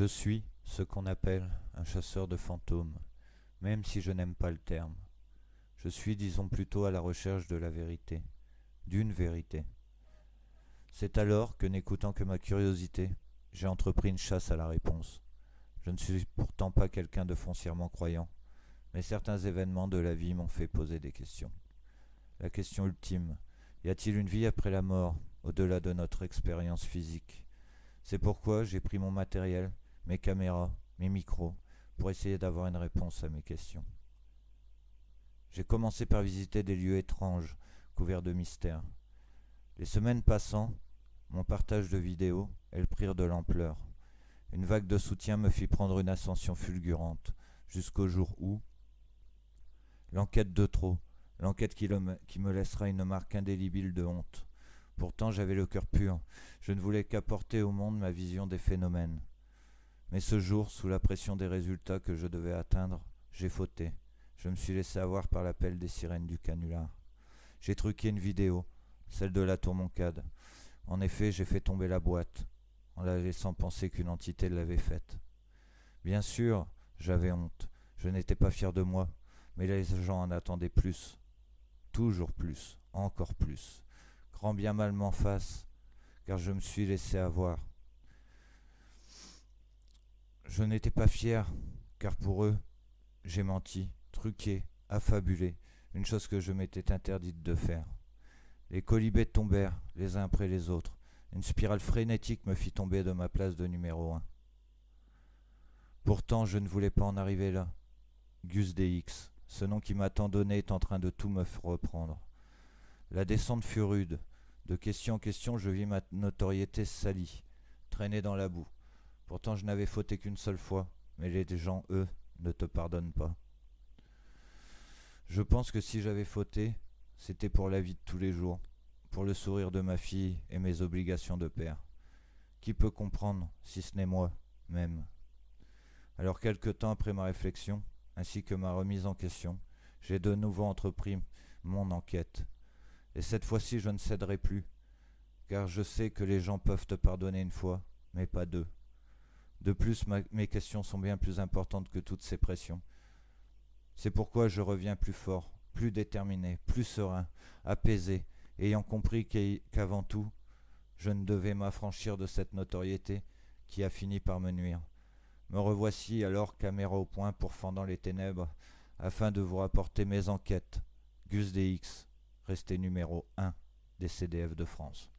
Je suis ce qu'on appelle un chasseur de fantômes, même si je n'aime pas le terme. Je suis, disons plutôt, à la recherche de la vérité, d'une vérité. C'est alors que, n'écoutant que ma curiosité, j'ai entrepris une chasse à la réponse. Je ne suis pourtant pas quelqu'un de foncièrement croyant, mais certains événements de la vie m'ont fait poser des questions. La question ultime, y a-t-il une vie après la mort, au-delà de notre expérience physique? C'est pourquoi j'ai pris mon matériel, mes caméras, mes micros, pour essayer d'avoir une réponse à mes questions. J'ai commencé par visiter des lieux étranges, couverts de mystères. Les semaines passant, mon partage de vidéos, elles prirent de l'ampleur. Une vague de soutien me fit prendre une ascension fulgurante, jusqu'au jour où l'enquête de trop, l'enquête qui me laissera une marque indélébile de honte. Pourtant j'avais le cœur pur, je ne voulais qu'apporter au monde ma vision des phénomènes. Mais ce jour, sous la pression des résultats que je devais atteindre, j'ai fauté. Je me suis laissé avoir par l'appel des sirènes du canular. J'ai truqué une vidéo, celle de la tour Moncade. En effet, j'ai fait tomber la boîte, en la laissant penser qu'une entité l'avait faite. Bien sûr, j'avais honte. Je n'étais pas fier de moi, mais les gens en attendaient plus. Toujours plus, encore plus. Grand bien mal m'en fasse, car je me suis laissé avoir. Je n'étais pas fier, car pour eux, j'ai menti, truqué, affabulé, une chose que je m'étais interdite de faire. Les colibets tombèrent, les uns après les autres. Une spirale frénétique me fit tomber de ma place de numéro 1. Pourtant, je ne voulais pas en arriver là. Gus DX, ce nom qui m'a tant donné, est en train de tout me reprendre. La descente fut rude. De question en question, je vis ma notoriété salie, traîner dans la boue. Pourtant, je n'avais fauté qu'une seule fois, mais les gens, eux, ne te pardonnent pas. Je pense que si j'avais fauté, c'était pour la vie de tous les jours, pour le sourire de ma fille et mes obligations de père. Qui peut comprendre, si ce n'est moi, même? Alors, quelque temps après ma réflexion, ainsi que ma remise en question, j'ai de nouveau entrepris mon enquête. Et cette fois-ci, je ne céderai plus, car je sais que les gens peuvent te pardonner une fois, mais pas deux. De plus, mes questions sont bien plus importantes que toutes ces pressions. C'est pourquoi je reviens plus fort, plus déterminé, plus serein, apaisé, ayant compris qu'avant tout, je ne devais m'affranchir de cette notoriété qui a fini par me nuire. Me revoici alors caméra au point pourfendant les ténèbres, afin de vous rapporter mes enquêtes. Gus DX, resté numéro 1 des CDF de France.